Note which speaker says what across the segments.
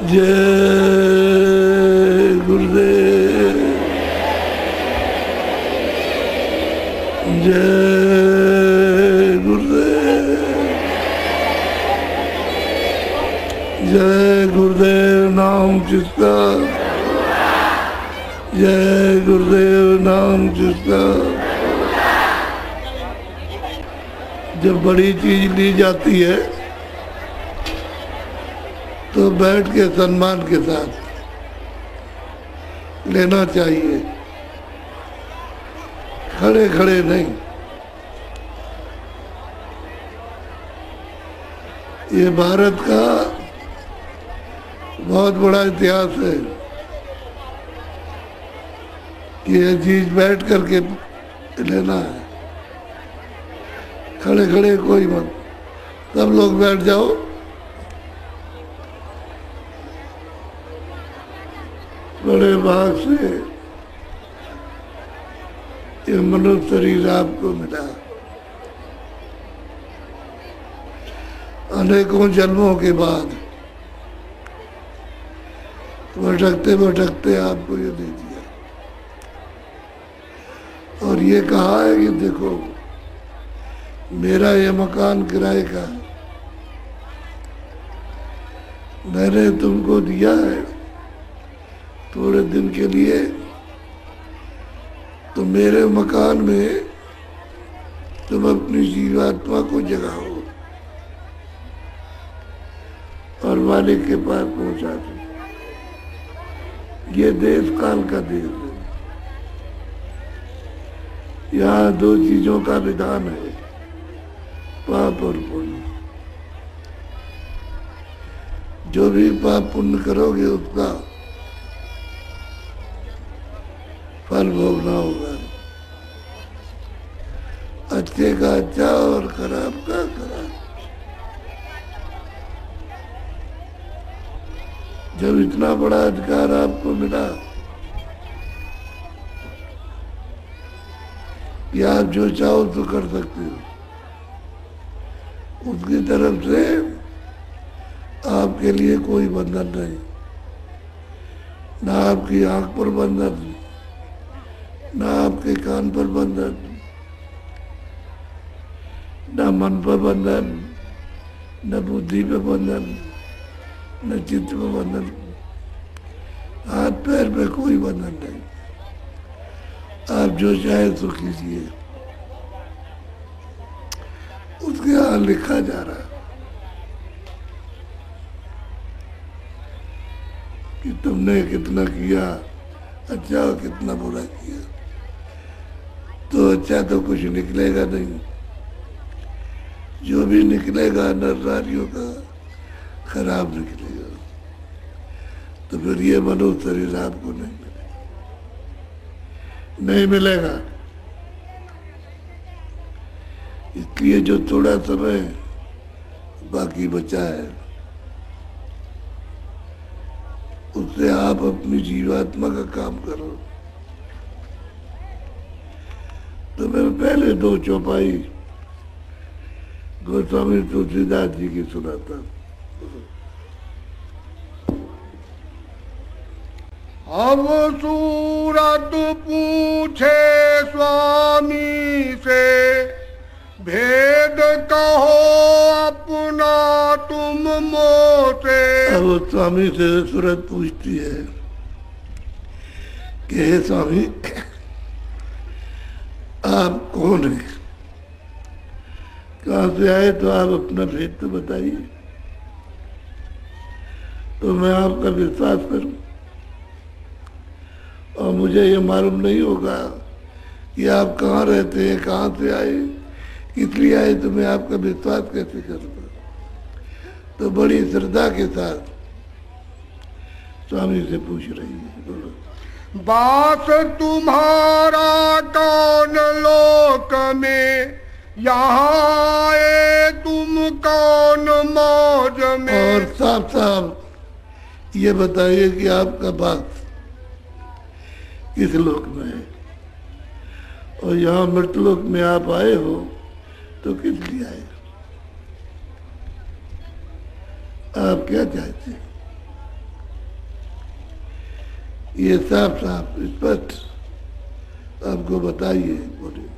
Speaker 1: जय गुरुदेव, जय गुरुदेव, जय गुरुदेव नाम जिसका, जय गुरुदेव नाम जिसका। जब बड़ी चीज ली जाती है तो बैठ के सम्मान के साथ लेना चाहिए, खड़े खड़े नहीं। ये भारत का बहुत बड़ा इतिहास है कि ये चीज बैठ करके लेना है, खड़े खड़े कोई मत। सब लोग बैठ जाओ। बड़े भाग से ये मनुष्य शरीर आपको मिला, अनेकों जन्मों के बाद भटकते भटकते आपको ये दे दिया और ये कहा है कि देखो मेरा ये मकान किराए का है, मैंने तुमको दिया है थोड़े दिन के लिए, तो मेरे मकान में तुम अपनी जीवात्मा को जगाओ और मालिक के पास पहुंचा दो। ये देश काल का देश है। यहाँ दो चीजों का विधान है, पाप और पुण्य। जो भी पाप पुण्य करोगे उसका फल भोगना होगा, अच्छे का अच्छा और खराब का खराब। जब इतना बड़ा अधिकार आपको मिला कि आप जो चाहो तो कर सकते हो, उसकी तरफ से आपके लिए कोई बंधन नहीं, ना आपकी आंख पर बंधन, ना आपके कान पर बंधन, ना मन पर बंधन, न बुद्धि पे बंधन, न चित्त पे बंधन, हाथ पैर पे कोई बंधन नहीं। आप जो चाहे तो कीजिए, उसके यहाँ लिखा जा रहा है कि तुमने कितना किया अच्छा और कितना बुरा किया। तो अच्छा तो कुछ निकलेगा नहीं, जो भी निकलेगा नर नारियों का खराब निकलेगा। तो फिर ये मनुष्य शरीर आपको नहीं मिलेगा। इसलिए जो थोड़ा समय बाकी बचा है उससे आप अपनी जीवात्मा का काम करो। तो मैं पहले दो चौपाई गोस्वामी तुलसीदास जी की सुनाता।
Speaker 2: अब सूरत पूछे स्वामी से, भेद कहो अपना तुम मोसे।
Speaker 1: अब स्वामी से सूरत पूछती है कि हे स्वामी आप कौन हैं, कहाँ से आए, तो आप अपना भेद तो बताइए, तो मैं आपका विश्वास करूं। और मुझे ये मालूम नहीं होगा कि आप कहाँ रहते हैं, कहाँ से आए, किस लिए आए, तो मैं आपका विश्वास कैसे करूँगा। तो बड़ी श्रद्धा के साथ स्वामी से पूछ रही है। बोलो।
Speaker 2: बास तुम्हारा कौन लोक में, यहाँ आए तुम कौन मौज में।
Speaker 1: और साफ साफ ये बताइए कि आपका बास किस लोक में है, और यहाँ मृतलोक में आप आए हो तो किस लिए आए, आप क्या चाहते हैं। ये साफ साफ स्पष्ट आपको बताइए, बोलिए।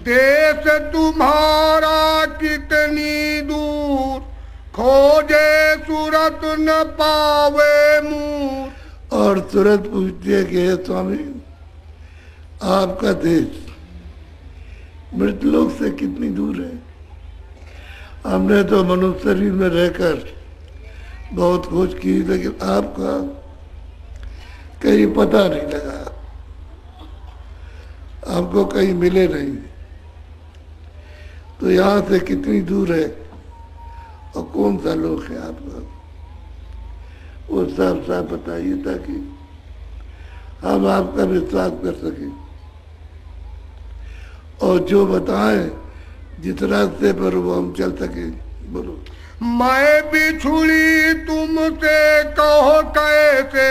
Speaker 2: देश तुम्हारा कितनी दूर, खोजे सूरत न पावे मूर।
Speaker 1: और सूरत पूछती है कि हे स्वामी, आपका देश मृतलोक से कितनी दूर है? हमने तो मनुष्य शरीर में रहकर बहुत खोज की, लेकिन आपका कहीं पता नहीं लगा, आपको कहीं मिले नहीं। तो यहाँ से कितनी दूर है और कौन सा लोक है आपका, वो साफ साफ बताइए, ताकि हम आपका विश्वास कर सकें और जो बताएं जिस रास्ते पर वो हम चल सके। बोलो।
Speaker 2: मैं बिछुड़ी तुमसे कहो कैसे,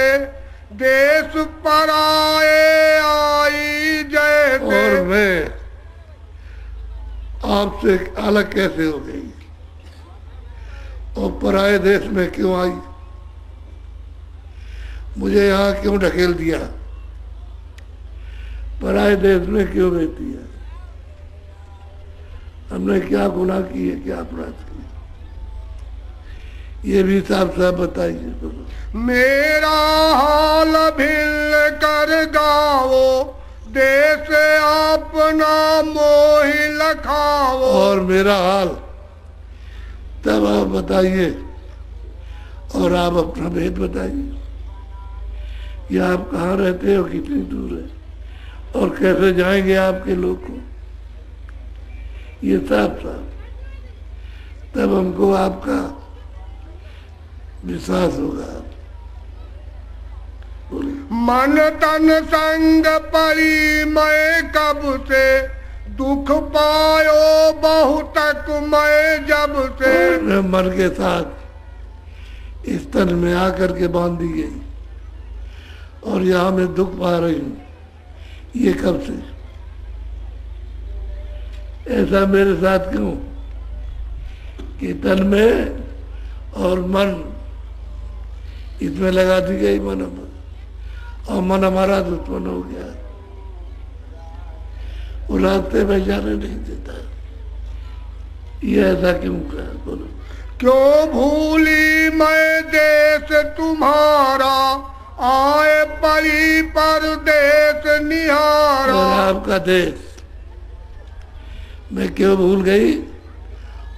Speaker 2: देश पराए आई जैसे।
Speaker 1: और मैं आपसे अलग कैसे हो गई और पराए देश में क्यों आई? मुझे यहाँ क्यों ढकेल दिया? पराए देश में क्यों भेज दिया? हमने क्या गुनाह किए, क्या अपराध किए, ये भी साफ साफ बताइए।
Speaker 2: मेरा हाल भिल कर गाओ, देश अपना मोहि लखाओ।
Speaker 1: और मेरा हाल तब आप बताइए, और आप अपना भेद बताइए। या आप कहाँ रहते हो, कितनी दूर है, और कैसे जाएंगे आपके लोग को, ये साफ साफ तब हमको आपका विश्वास होगा।
Speaker 2: मन तन संग परी मैं कब से, दुख पायो बहुतक मैं जब से।
Speaker 1: मैं मन के साथ इस तन में आकर के बांध दी गई और यहाँ मैं दुख पा रही हूँ, ये कब से? ऐसा मेरे साथ क्यों कि तन में और मन इसमें लगा दी गई मन, और मन हमारा दुश्मन हो गया, वो रास्ते में जाने नहीं देता। ये ऐसा क्यों कहा? बोलो।
Speaker 2: क्यों भूली मैं देश तुम्हारा, आए परी परदेश निहारा।
Speaker 1: और आपका देश मैं क्यों भूल गई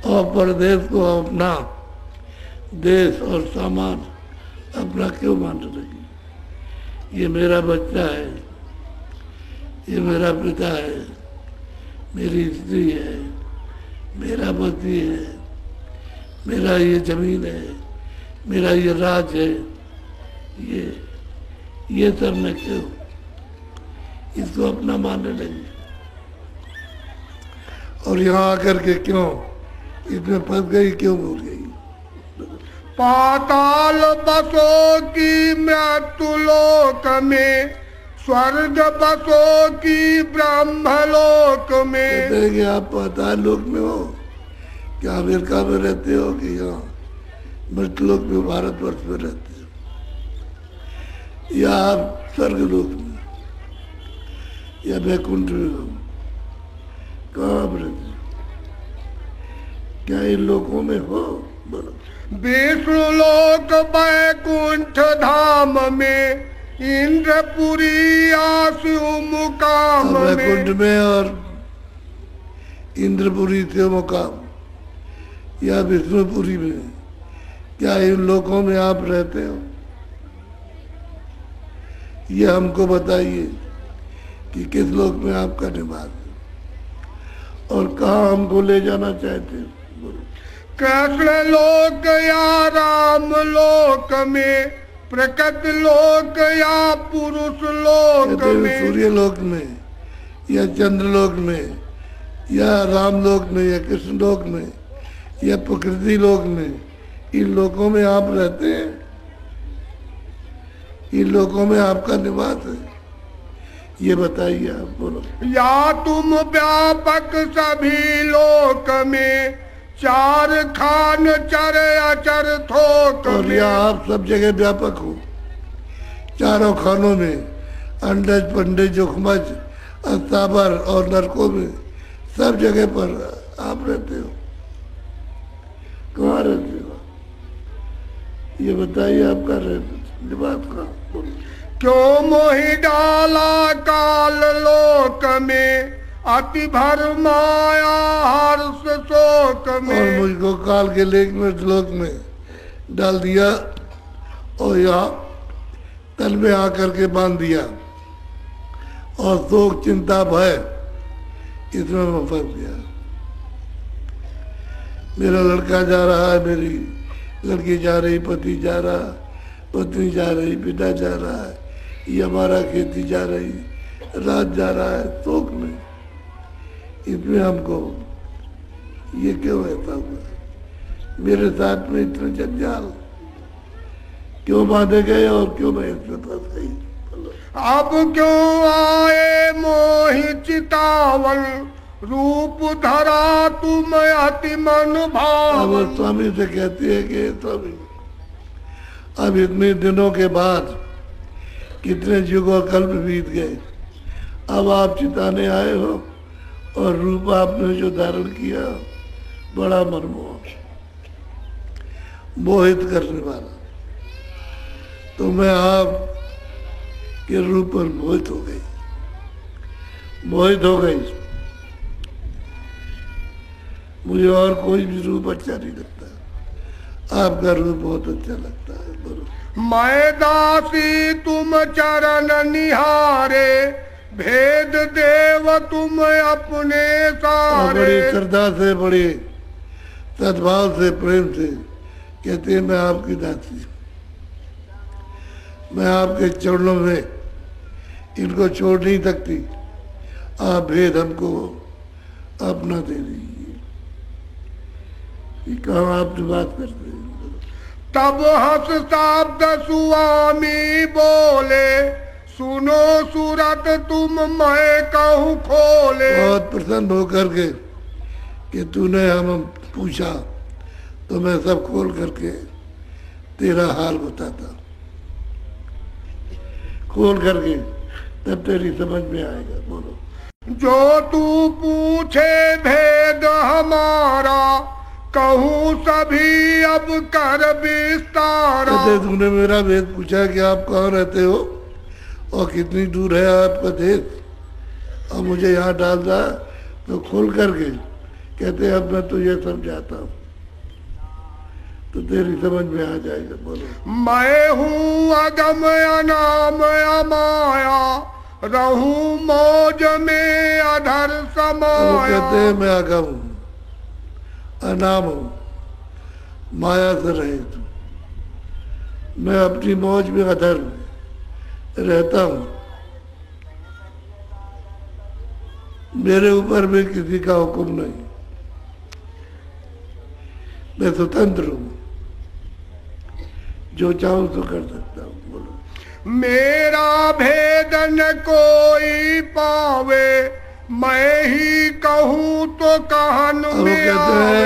Speaker 1: और परदेश को अपना देश और सामान अपना क्यों मान लगी? ये मेरा बच्चा है, ये मेरा पिता है, मेरी स्त्री है, मेरा पति है, मेरा ये जमीन है, मेरा ये राज है, ये सब मैं क्यों इसको अपना मानने लगी? और यहाँ आकर के क्यों इसमें फंस गई, क्यों भूल गई?
Speaker 2: पाताल बसो की मृत्यु लोक में, स्वर्ग बसो की ब्रह्म लोक में।
Speaker 1: कहते हैं कि आप पाताल लोक में हो, क्या अमेरिका में रहते हो कि यहाँ मृत्यु लोक में, भारतवर्ष में रहते हो, या आप स्वर्ग लोक में या वैकुंठ में हो? कहाँ आप रहते हो? क्या इन लोकों में हो? बोलो।
Speaker 2: विष्णु लोक वैकुंठ धाम में, इंद्रपुरी आसु मुकाम में।
Speaker 1: वैकुंठ में और इंद्रपुरी से मुकाम या विष्णुपुरी में, क्या इन लोकों में आप रहते हो? ये हमको बताइए कि किस लोक में आपका निवास है और कहाँ हमको ले जाना चाहते हो?
Speaker 2: कृष्ण लोक या राम लोक में, प्रकट लोक या पुरुष लोक में।
Speaker 1: सूर्य लोक में या चंद्र लोक में या राम लोक में या कृष्ण लोक में या प्रकृति लोक में, इन लोकों में आप रहते हैं? इन लोकों में आपका निवास है? ये बताइए आप। बोलो।
Speaker 2: या तुम व्यापक सभी लोक में, चार खान चर अचर थोक
Speaker 1: और
Speaker 2: में।
Speaker 1: या आप सब जगह व्यापक हो, चारों खानों में, अंडज पंडित जोखमज अस्ताबर और नरकों में, सब जगह पर आप रहते हो। कहाँ रहते हो ये बताइए, आपका निवास कहाँ?
Speaker 2: क्यों मोहि डाला काल लोक में, अति भर माया हर्ष शोक में।
Speaker 1: और मुझको काल के लेख में श्लोक में डाल दिया और यहाँ तल में आकर के बांध दिया, और शोक चिंता भय इसमें मैं फंस गया। मेरा लड़का जा रहा है, मेरी लड़की जा रही, पति जा रहा, पत्नी जा रही, पिता जा रहा है, ये हमारा खेती जा रही, रात जा रहा है, शोक में। इसमें हमको ये क्यों ऐसा हुआ, मेरे साथ में इतने जंजाल क्यों बांधे गए और क्यों मैं इसमें फंस गई?
Speaker 2: अब क्यों आए मोहि चितावन, रूप धरा तुम अति मन भाव।
Speaker 1: अब स्वामी से कहती है कि स्वामी, अब इतने दिनों के बाद कितने युगों कल्प बीत गए, अब आप चिताने आए हो और रूप आपने जो धारण किया बड़ा मनमोहक, मोहित करने वाला, तो मैं आप के रूप पर मोहित हो गई, मोहित हो गई। मुझे और कोई भी रूप अच्छा नहीं लगता, आपका रूप बहुत अच्छा लगता है। बोलो।
Speaker 2: मैं दासी तुम चरण निहारे, भेद देव तुम अपने सारे।
Speaker 1: बड़ी श्रद्धा से, बड़ी सद्भाव से, प्रेम से कहते हैं मैं आपकी दासी, मैं आपके चरणों में इनको छोड़ नहीं सकती, आप भेद हमको अपना दे दीजिए। कहाँ आप बात करते हैं?
Speaker 2: तब हंस शब्द स्वामी बोले, सुनो सूरत तुम मैं कहूँ खोले।
Speaker 1: बहुत प्रसन्न होकर के कि तूने हम पूछा तो मैं सब खोल करके तेरा हाल बताता, खोल करके तब तेरी समझ में आएगा। बोलो।
Speaker 2: जो तू पूछे भेद हमारा, कहूँ सभी अब कर विस्तारा।
Speaker 1: कहते तुमने मेरा भेद पूछा कि आप कहाँ रहते हो और कितनी दूर है आपका देश, और मुझे यहाँ डाल दिया, तो खोल करके कहते अब मैं तुझे समझाता हूँ तो तेरी समझ में आ जाएगा। बोलो।
Speaker 2: मैं हूँ अगम अनाम अमाया, रहूं मौज में अधर समाया।
Speaker 1: कहते हैं मैं अगम हूँ, अनाम हूँ, माया से रहित हूँ, मैं अपनी मौज में अधर में रहता हूँ, मेरे ऊपर भी किसी का हुक्म नहीं, मैं स्वतंत्र हूँ, जो चाहूँ तो कर सकता हूँ। बोलो।
Speaker 2: मेरा भेद न कोई पावे, मैं ही कहूँ तो कहन में आवे।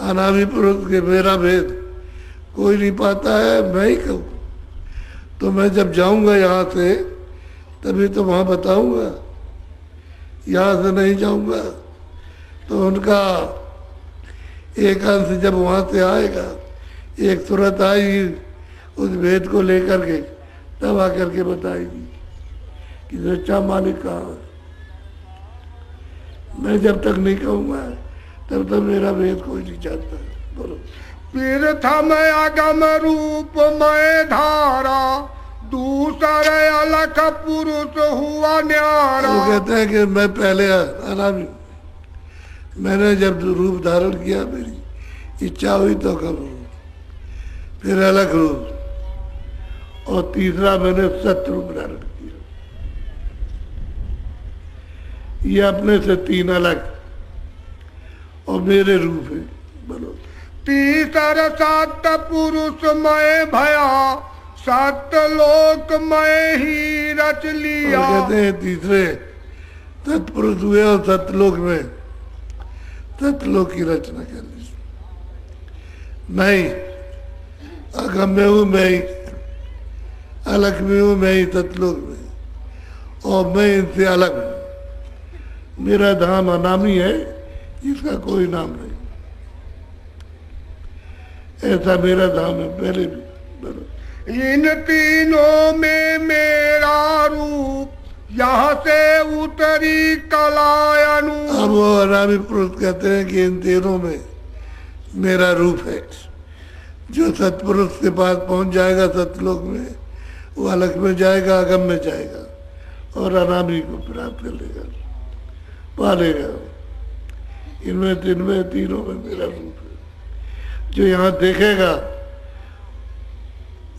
Speaker 1: अनामी पुरुष के मेरा भेद कोई नहीं पाता है, मैं ही कहूँ तो मैं जब जाऊंगा यहाँ से तभी तो वहाँ बताऊंगा, यहाँ से नहीं जाऊंगा तो उनका एक अंश जब वहाँ से आएगा, एक सूरत आएगी उस भेद को लेकर के, तब आकर के बताएगी कि सच्चा मालिक कहाँ है। मैं जब तक नहीं कहूँगा तब तक मेरा भेद कोई नहीं जानता। बोलो।
Speaker 2: तीर्थ में अगम रूप में धारा, दूसरे अलख पुरुष हुआ न्यारा।
Speaker 1: वो कहते हैं कि मैं पहले अनामी, मैंने जब रूप धारण किया, मेरी इच्छा हुई तो करूँ, फिर अलग रूप, और तीसरा मैंने सत्य रूप धारण किया। ये अपने से तीन अलग और मेरे रूप है। बोलो।
Speaker 2: तीसर सत्य पुरुष मैं भया, सत्य लोक मैं ही रच लिया।
Speaker 1: कहते हैं तीसरे सत्पुरुष हुए और सत्यलोक में सत्यलोक की रचना कर ली। मैं ही अगम्य हूँ, मैं ही अलग में हूँ मैं ही सतलोक में, और मैं इनसे अलग हूँ। मेरा धाम अनामी है, इसका कोई नाम नहीं। ऐसा मेरा धाम है पहले भी।
Speaker 2: इन तीनों में मेरा रूप, यहाँ से उतरी कलायनु।
Speaker 1: अब वो अनामी पुरुष कहते हैं कि इन तीनों में मेरा रूप है। जो सतपुरुष के पास पहुंच जाएगा सतलोक में, वो अलग में जाएगा, अगम में जाएगा, और अनामी को प्राप्त कर लेगा, पा लेगा। इनमें तीनों में मेरा रूप है। जो यहाँ देखेगा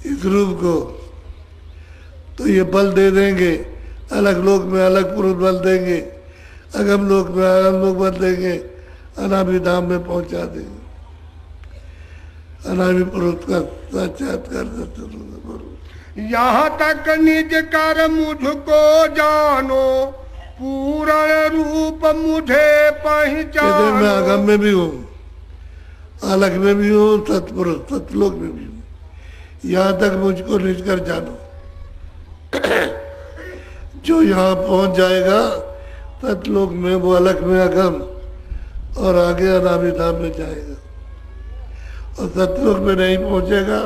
Speaker 1: इस रूप को, तो ये बल दे देंगे, अलग लोक में अलग पुरुष बल देंगे, अगम लोक में अगम लोक बल देंगे, अनामी धाम में पहुंचा देंगे। अनामी पुरुष का साक्षात्कार करते।
Speaker 2: यहाँ तक निज कर मुझको जानो, पूर्ण रूप मुझे पहचानो।
Speaker 1: मैं अगम में भी हूँ, अलग में भी हूँ, सतपुरुष सतलोक में भी हूँ। यहाँ तक मुझको निज कर जानो। जो यहाँ पहुंच जाएगा सतलोक में, वो अलग में अगम, और आगे अनामी धाम में जाएगा। और सतलोक में नहीं पहुंचेगा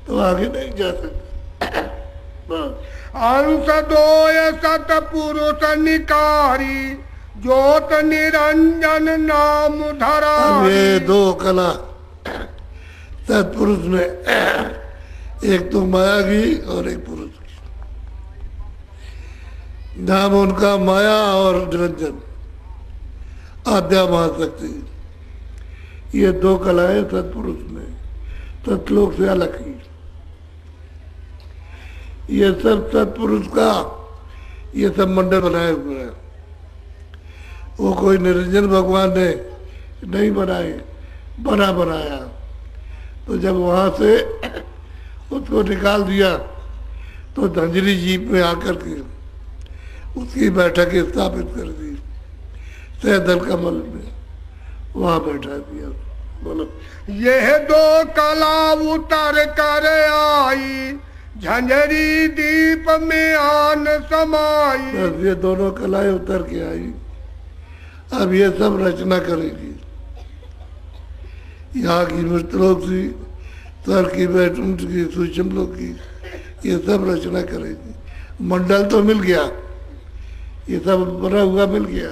Speaker 1: तो आगे नहीं जा सकता।
Speaker 2: अंश दोय सतपुरुष निकारी, ज्योत निरंजन नाम धरा।
Speaker 1: अब ये दो कला सतपुरुष में, एक तो माया की और एक पुरुष की। नाम उनका माया और निरंजन, आद्या महाशक्ति। ये दो कलाएं सतपुरुष में, सतलोक से अलग ही। ये सब सतपुरुष का ये सब मंडल बनाए हुए हैं। वो कोई निरंजन भगवान ने नहीं बनाया। तो जब वहां से उसको निकाल दिया तो धंजरी जीप में आकर के उसकी बैठक स्थापित कर दी सहदल कमल में, वहां बैठा दिया। बोलो।
Speaker 2: यह दो कला उतर कर आई, झंझरी दीप में आन समाई।
Speaker 1: बस ये दोनों कलाएं उतर के आई। अब ये सब रचना करेगी। यहाँ की मृतलोक की, स्वर की, वैकुंठ की, सूक्ष्म लोक की, ये सब रचना करेगी। मंडल तो मिल गया, ये सब बना हुआ मिल गया,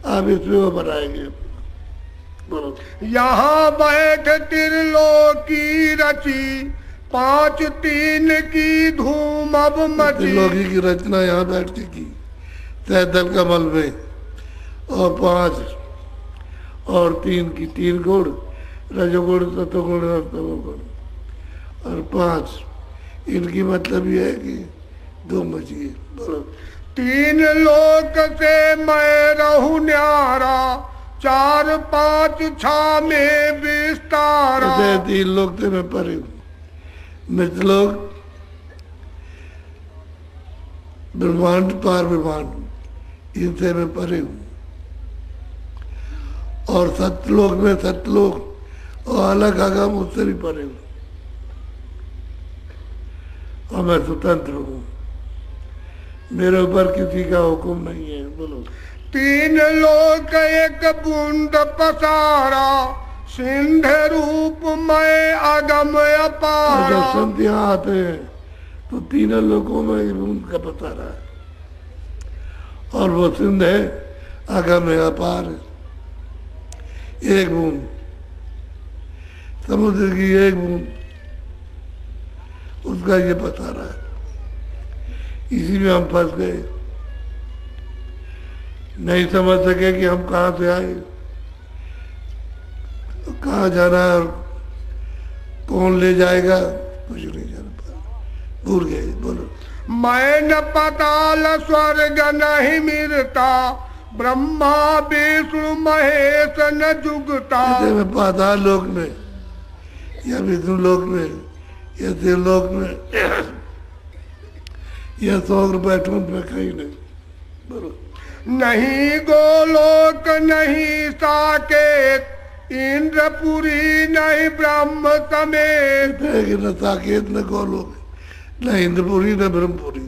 Speaker 1: अब इसमें वो बनाएंगे। बोलो।
Speaker 2: यहाँ बैठ त्रिलोकी रची, 5-3 की धूम अब मची।
Speaker 1: त्रिलोकी की रचना यहाँ बैठ के की सहदल कमल में, और 5 और 3 की 3 गुण, रजोगुण सतोगुण और तमोगुण, और 5 इनकी मतलब ये है कि धूम मची। बोलो।
Speaker 2: 3 लोक से मैं रहूं न्यारा, 4-5 छा में विस्तारा।
Speaker 1: 3 लोक से मैं परे हूँ। मृतलोक, ब्रह्मांड, पार ब्रह्मांड, इनसे मैं परे हूँ। और सतलोक में सतलोक और अलग अगम, उससे भी परे हूँ। और मैं स्वतंत्र हूँ, मेरे ऊपर किसी का हुक्म नहीं है। बोलो।
Speaker 2: 3 लोक एक बूंद पसारा, सिंध रूप में अगम अपार।
Speaker 1: जब संत यहाँ आते हैं तो 3 लोकों में एक बूंद का पसारा है, और वो सिंध है, अगम है, अपार है। एक बूंद, समुद्र की एक बूंद, उसका ये पसारा है। इसी में हम फंस गए, नहीं समझ सके कि हम कहाँ से आए, तो कहाँ जाना है और कौन ले जाएगा, कुछ नहीं जान पाया, भूल गए। बोलो।
Speaker 2: मैं न पाताल स्वर्ग नहीं मिलता, ब्रह्मा विष्णु महेश न जुगता।
Speaker 1: मैं पाताल लोक में या विष्णु लोक में या देवलोक में या 100 रुपये ठूंठ में कहीं नहीं। बोलो।
Speaker 2: नहीं गोलोक नहीं साकेत, इंद्रपुरी नहीं ब्रह्म समेत।
Speaker 1: न साकेत न गोलोक, न इंद्रपुरी न ब्रह्मपुरी,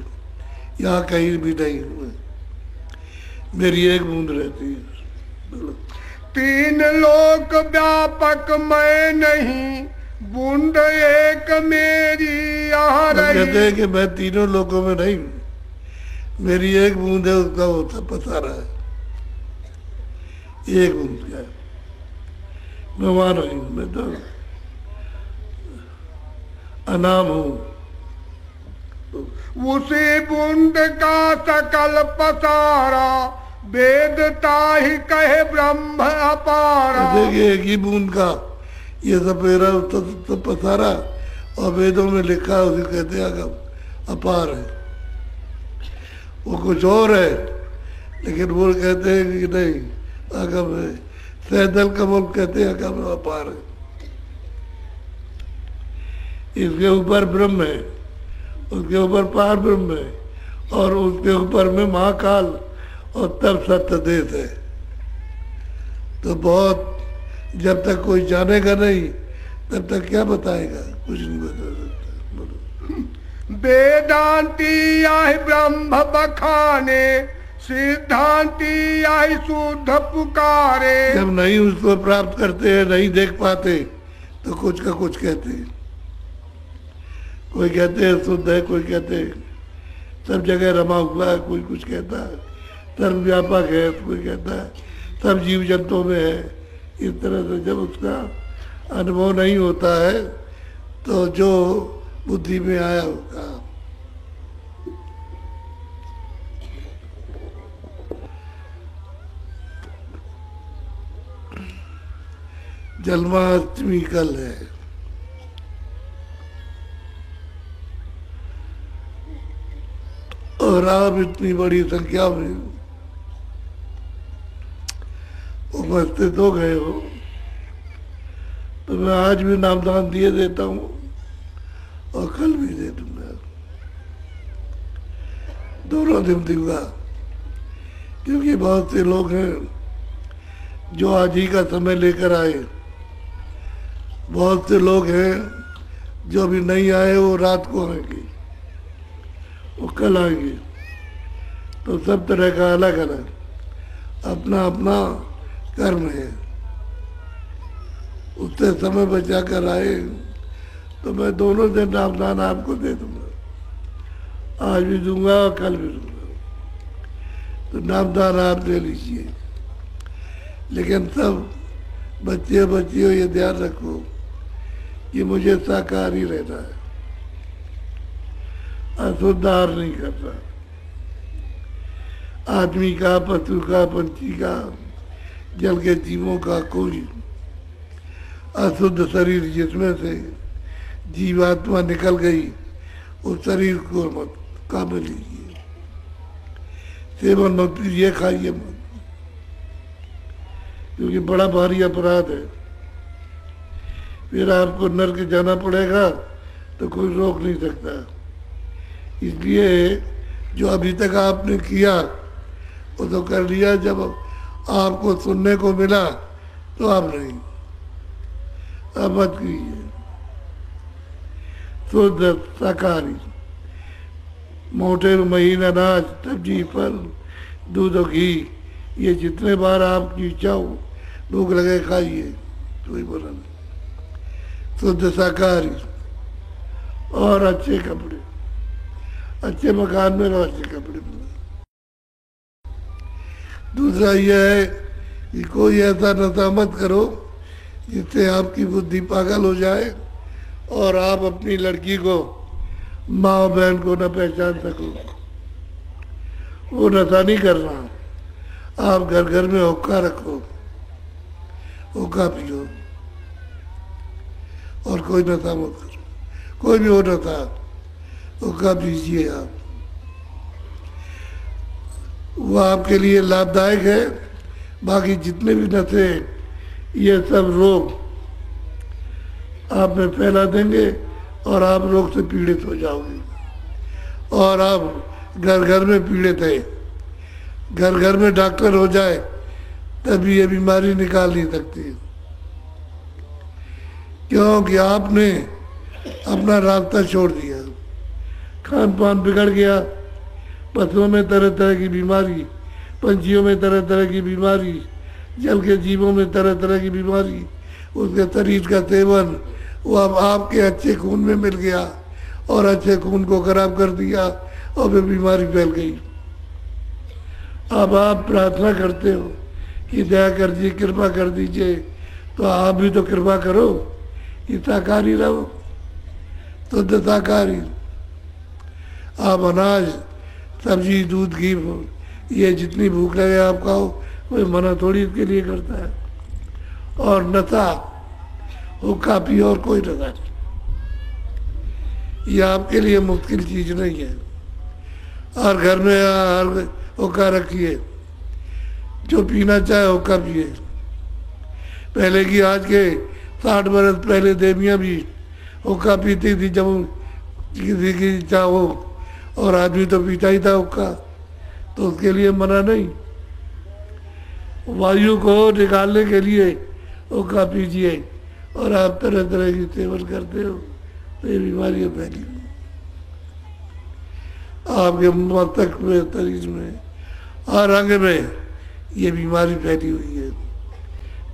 Speaker 1: यहाँ कहीं भी नहीं। मेरी एक बूंद रहती है।
Speaker 2: तीन लोक व्यापक मैं नहीं, बूंद एक मेरी यहाँ
Speaker 1: कहते
Speaker 2: रही।
Speaker 1: हैं कि मैं तीनों लोकों में नहीं, मेरी एक बूंद है, उसका होता पसारा है। एक बूंद क्या है, मैं वहां नहीं हूं, मैं तो अनाम हूं।
Speaker 2: उसी बूंद का सकल पसारा, वेदता ही कहे ब्रह्म अपारा।
Speaker 1: देखिए एक ही बूंद का ये सपेरा सब पसारा, और वेदों में लिखा है, उसे कहते हैं अपार है। वो कुछ और है, लेकिन वो कहते हैं कि नहीं अगम है। सैदल कमल कहते हैं अगम अपार है। इसके ऊपर ब्रह्म है, उसके ऊपर पार ब्रह्म है, और उसके ऊपर में महाकाल और तब सत्य देश है। तो बहुत, जब तक कोई जानेगा नहीं तब तक क्या बताएगा, कुछ नहीं बता सकता। बोलो।
Speaker 2: वेदांती आई ब्रह्म बखाने, सिद्धांती आई शुद्ध पुकारे।
Speaker 1: जब नहीं उसको प्राप्त करते हैं, नहीं देख पाते, तो कुछ का कुछ कहते हैं। कोई कहते हैं शुद्ध है, कोई कहते हैं सब जगह रमा हुआ है, कोई कुछ कहता है सर्वव्यापक है, कोई कहता है सब जीव जंतुओं में है। इस तरह से जब उसका अनुभव नहीं होता है तो जो बुद्धि में आया होगा। जन्माष्टमी कल है, और आप इतनी बड़ी संख्या में उपस्थित हो गए हो, तो मैं आज भी नामदान दिए देता हूँ और कल भी दे दूंगा, दोनों दिन दूंगा। क्योंकि बहुत से लोग हैं जो आज ही का समय लेकर आए, बहुत से लोग हैं जो अभी नहीं आए, वो रात को आएंगे, वो कल आएंगे। तो सब तरह का अलग अलग अपना अपना कर्म है। उससे समय बचा कर आए तो मैं दोनों दिन नामदान आपको दे दूंगा, आज भी दूंगा और कल भी दूंगा। तो नामदान आप ले लीजिए, लेकिन सब बच्चे बच्चियों ये ध्यान रखो कि मुझे शाकाहारी रहना है, अशुद्ध आहार नहीं करना। आदमी का, पशु का, पंछी का, जल के जीवों का कोई अशुद्ध शरीर जिसमें से जीवात्मा निकल गई, उस शरीर को मत काम लीजिए, सेवन मत कीजिए, खाइए मत, क्योंकि बड़ा भारी अपराध है। फिर आपको नरक जाना पड़ेगा तो कोई रोक नहीं सकता। इसलिए जो अभी तक आपने किया वो तो कर लिया, जब आपको सुनने को मिला तो आप नहीं, अब मत कीजिए। शुद्ध शाकाहारी, मोटे महीन अनाज, सब्जी, फल, दूध और घी, ये जितने बार आपकी इच्छा हो, भूख लगे खाइए, कोई बोला नहीं। शुद्ध शाकाहारी और अच्छे कपड़े, अच्छे मकान में रहो, अच्छे कपड़े में। दूसरा यह है कि कोई ऐसा नशा मत करो जिससे आपकी बुद्धि पागल हो जाए और आप अपनी लड़की को, माँ बहन को न पहचान सको। वो नशा नहीं करना। आप घर घर में हुक्का रखो, हुक्का पियो, और कोई नशा मत करो। कोई भी हो नशा, हुक्का पीजिए आप, वो आपके लिए लाभदायक है। बाकी जितने भी नशे, ये सब रोग आप में फैला देंगे और आप रोग से पीड़ित हो जाओगे, और आप घर घर में पीड़ित है। घर घर में डॉक्टर हो जाए तभी ये बीमारी निकाल नहीं सकती, क्योंकि आपने अपना रास्ता छोड़ दिया। खान पान बिगड़ गया, पशुओं में तरह तरह की बीमारी, पंछियों में तरह तरह की बीमारी, जल के जीवों में तरह तरह की बीमारी, उसके शरीर का सेवन वो अब आपके अच्छे खून में मिल गया और अच्छे खून को खराब कर दिया और फिर बीमारी फैल गई। अब आप प्रार्थना करते हो कि दया कर दीजिए, कृपा कर दीजिए, तो आप भी तो कृपा करो कि शाकाहारी रहो, शुद्ध शाकाहारी। आप अनाज, सब्जी, दूध, घी, ये जितनी भूख लगे आप खाओ, कोई मना थोड़ी इसके लिए करता है। और नशा, हुक्का पियो और कोई नशा नहीं, ये आपके लिए मुश्किल चीज नहीं है। और घर में हर हुक्का रखिए, जो पीना चाहे हुक्का पिए। पहले की, आज के 60 बरस पहले देवियाँ भी हुक्का पीती थी जब किसी की इच्छा हो, और आदमी तो पीता ही था हुक्का, तो उसके लिए मना नहीं। वायु को निकालने के लिए हुक्का पीजिए और आप तरह तरह की सेवन करते हो तो ये बीमारियाँ फैली आपके मस्तक में, शरीर में और अंग में ये बीमारी फैली हुई है।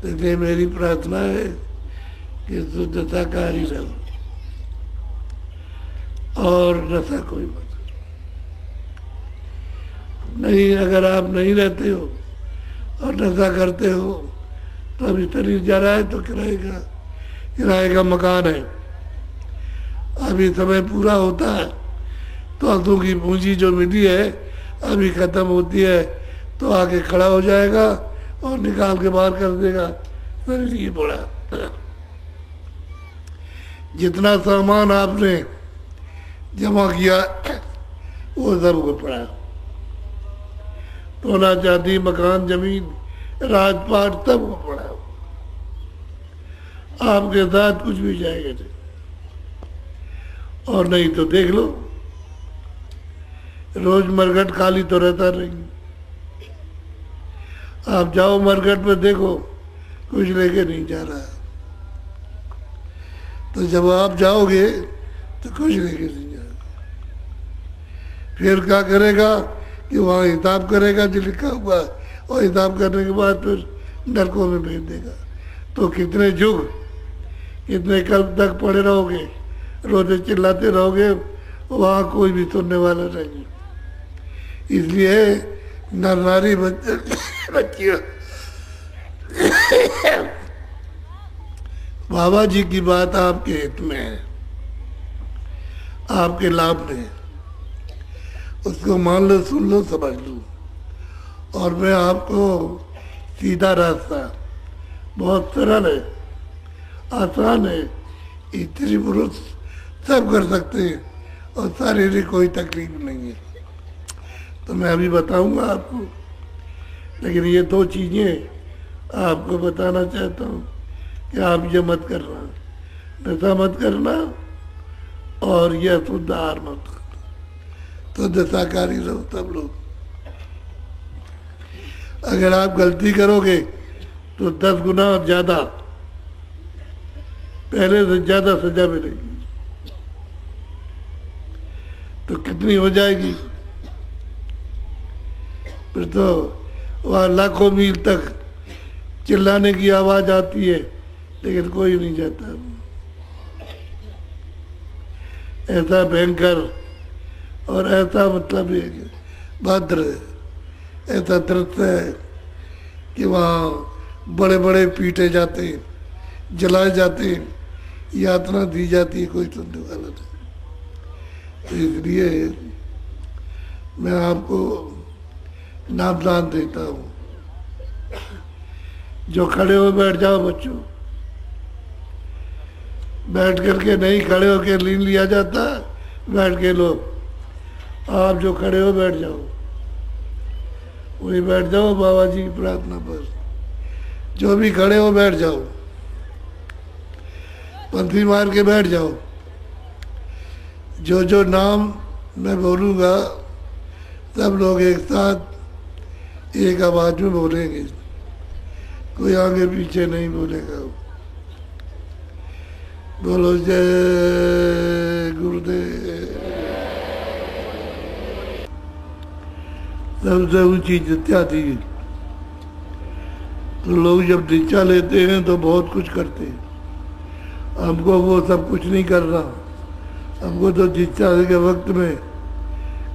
Speaker 1: तो इसलिए मेरी प्रार्थना है कि शुद्ध शाकाहारी रहो और नशा कोई मत नहीं। अगर आप नहीं रहते हो और नशा करते हो तो अभी शरीर जा रहा है तो किराए का मकान है, अभी समय पूरा होता है तो अर्थों की पूंजी जो मिली है अभी खत्म होती है तो आके खड़ा हो जाएगा और निकाल के बाहर कर देगा। शरीर ये पड़ा, जितना सामान आपने जमा किया वो सब को पड़ा, सोना चांदी, मकान, जमीन, राजपाट सब को पड़ा, आपके साथ कुछ भी जाएगा नहीं। और नहीं तो देख लो, रोज मरघट खाली तो रहता नहीं। आप जाओ मरघट में देखो, कुछ लेके नहीं जा रहा। तो जब आप जाओगे तो कुछ लेके नहीं जाएगा, फिर क्या करेगा कि वहाँ हिसाब करेगा जो लिखा हुआ, और हिसाब करने के बाद फिर नरकों में भेज देगा। तो कितने युग, कितने कल तक पड़े रहोगे, रोते चिल्लाते रहोगे, वहाँ कोई भी सुनने वाला नहीं। इसलिए नर नारी बच्चियों बाबा जी की बात आपके हित में है, आपके लाभ में है, उसको मान लो, सुन लो, समझ लो। और मैं आपको सीधा रास्ता, बहुत सरल है, आसान है, स्त्री पुरुष सब कर सकते हैं और शारीरिक कोई तकलीफ नहीं है। तो मैं अभी बताऊंगा आपको, लेकिन ये दो चीज़ें आपको बताना चाहता हूँ कि आप ये मत करना, नशा मत करना और ये अशुद्ध आहार मत करना, तो दशाकारी रहो सब लोग। अगर आप गलती करोगे तो 10 गुना ज़्यादा, पहले से ज़्यादा सजा मिलेगी। तो कितनी हो जाएगी, फिर तो वहाँ लाखों मील तक चिल्लाने की आवाज़ आती है लेकिन कोई नहीं जाता। ऐसा भयंकर और ऐसा मतलब है कि भद्र, ऐसा दृश्य है कि वहाँ बड़े बड़े पीटे जाते हैं, जलाए जाते हैं, यातना दी जाती है, कोई सुनने वाला नहीं। तो इसलिए मैं आपको नामदान देता हूँ, जो खड़े हो बैठ जाओ बच्चों, बैठ करके नहीं, खड़े होकर लीन लिया जाता, बैठ के लो। आप जो खड़े हो बैठ जाओ, वही बैठ जाओ बाबा जी की प्रार्थना पर। जो भी खड़े हो बैठ जाओ, पंथी मार के बैठ जाओ। जो जो नाम मैं बोलूँगा सब लोग एक साथ एक आवाज में बोलेंगे, कोई आगे पीछे नहीं बोलेगा। बोलो जय गुरुदेव। सबसे ऊंची जित्या थी। तो लोग जब दीक्षा लेते हैं तो बहुत कुछ करते हैं। हमको वो सब कुछ नहीं करना। हमको तो दीक्षा के वक्त में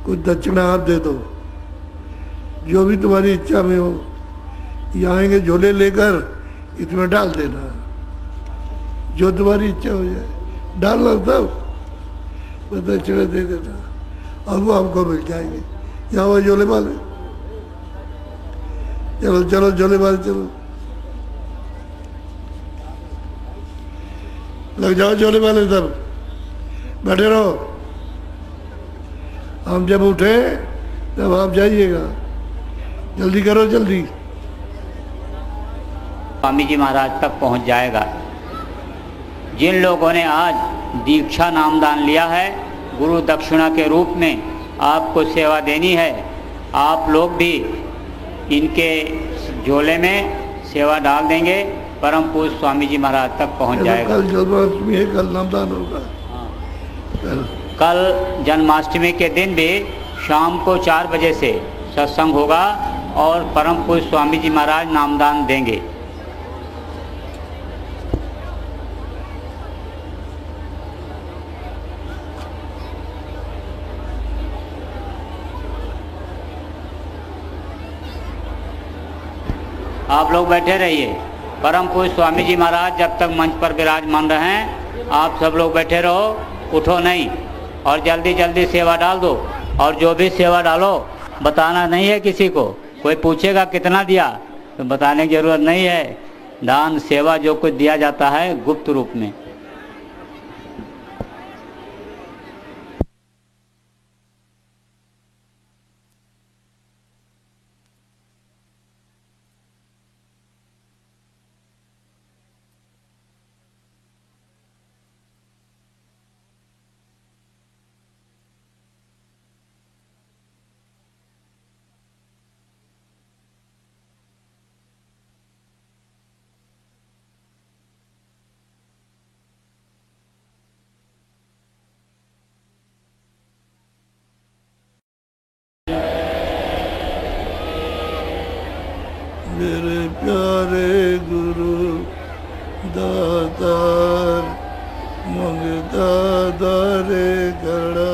Speaker 1: कुछ दक्षिणा आप दे दो, जो भी तुम्हारी इच्छा में हो। ये आएंगे झोले लेकर, इसमें डाल देना, जो तुम्हारी इच्छा हो जाए डालना, सब बस दक्षिणा दे देना और वो हमको मिल जाएंगे। यहाँ वो झोले वाले, चलो चलो झोले वाले चलो, लग जाओ झोले वाले, सब बैठे रहो। हम जब उठे तब आप जाइएगा, जल्दी करो जल्दी।
Speaker 3: स्वामी जी महाराज तक पहुंच जाएगा। जिन लोगों ने आज दीक्षा नामदान लिया है, गुरु दक्षिणा के रूप में आपको सेवा देनी है, आप लोग भी इनके झोले में सेवा डाल देंगे, परम पूज्य स्वामी जी महाराज तक पहुंच जाएगा।
Speaker 1: कल जन्माष्टमी है, कल नामदान होगा।
Speaker 3: कल जन्माष्टमी के दिन भी शाम को 4 बजे से सत्संग होगा और परम पूज्य स्वामी जी महाराज नामदान देंगे। आप लोग बैठे रहिए। परम पूज्य स्वामी जी महाराज जब तक मंच पर विराजमान रहें, आप सब लोग बैठे रहो, उठो नहीं और जल्दी जल्दी सेवा डाल दो। और जो भी सेवा डालो बताना नहीं है किसी को। कोई पूछेगा कितना दिया तो बताने की जरूरत नहीं है। दान सेवा जो कुछ दिया जाता है गुप्त रूप में।
Speaker 1: मेरे प्यारे गुरु दातार मंगता दारे खड़ा,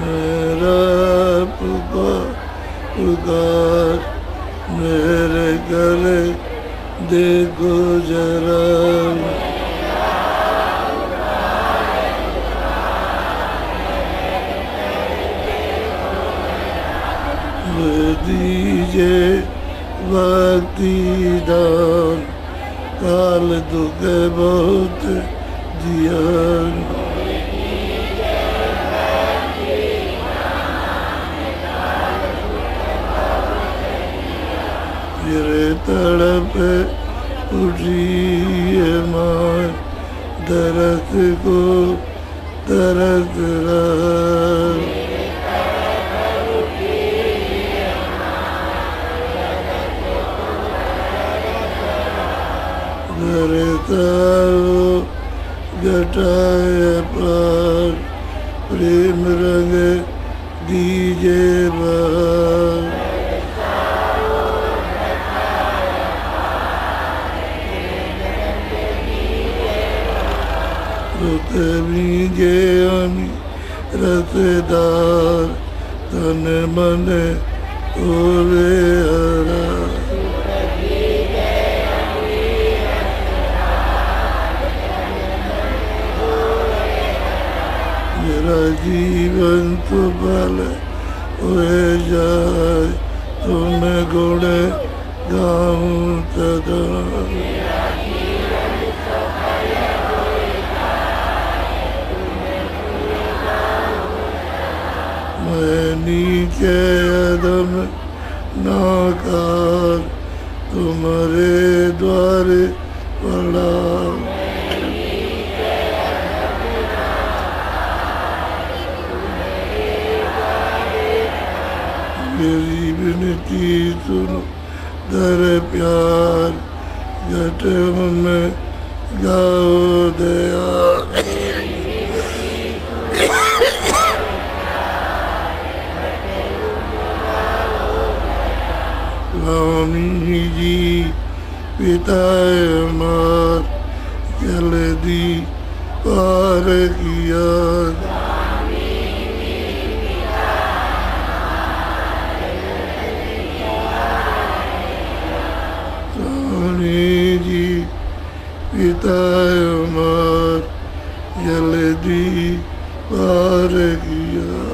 Speaker 1: मेरा पुकार मेरे गले देखो जरा, दीजिए भक्ति दान, काल दुख बहुत दिया, मेरे तड़प उठी है माँ, दरस को तरस रहा, घटाए पार, प्रेम रंग दीजे बार, रुत भीगे रसदार, तन मन ओले हरा, मेरा जीवन तो भल हो जाए, तुम गुण गाऊं सदा, मैं नीचे अदम नाकार, तुम्हारे द्वारे पड़ा, मेरी विनती सुनो दर प्यार, घट में गाओ दया स्वामी जी पिता अमर जल्दी पार किया स्वामी जी पिता अमर जल्दी पार किया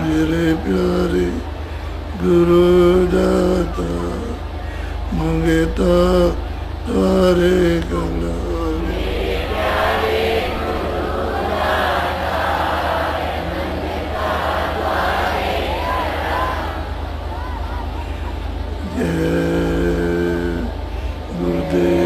Speaker 1: मेरे प्यारे गुरु दाता मंगता तारे कला जय गुरुदेव